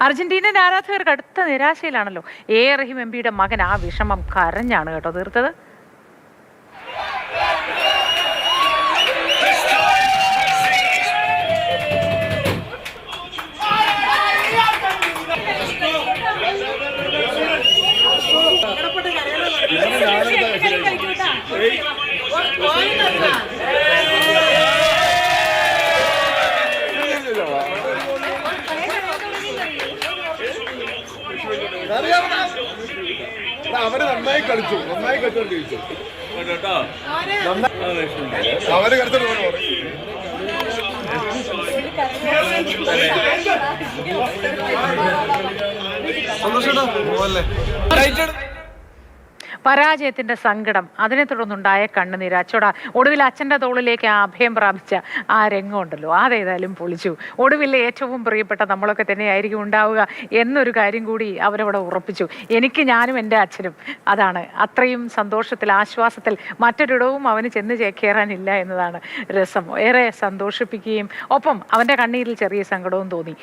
അർജന്റീനൻ ആരാധകർ കടുത്ത നിരാശയിലാണല്ലോ. റഹീം എംപിയുടെ മകൻ ആ വിഷമം കരഞ്ഞാണ് കേട്ടോ തീർത്തത്. അവര് നന്നായി കളിച്ചു, ജയിച്ചു. അവര് കളിച്ചു. പരാജയത്തിന്റെ സങ്കടം, അതിനെ തുടർന്നുണ്ടായ കണ്ണുനീര്, അച്ചോട ഒടുവിൽ അച്ഛൻ്റെ തോളിലേക്ക് അഭയം പ്രാപിച്ച ആ രംഗമുണ്ടല്ലോ, അതേതായാലും പൊളിച്ചു. ഒടുവിൽ ഏറ്റവും പ്രിയപ്പെട്ട നമ്മളൊക്കെ തന്നെയായിരിക്കും ഉണ്ടാവുക എന്നൊരു കാര്യം കൂടി അവരവിടെ ഉറപ്പിച്ചു. എനിക്ക്, ഞാനും എൻ്റെ അച്ഛനും. അതാണ് അത്രയും സന്തോഷത്തിൽ, ആശ്വാസത്തിൽ മറ്റൊരിടവും അവന് ചെന്ന് ചേക്കേറാനില്ല എന്നതാണ് രസം. ഏറെ സന്തോഷിപ്പിക്കുകയും ഒപ്പം അവൻ്റെ കണ്ണീരിൽ ചെറിയ സങ്കടവും തോന്നി.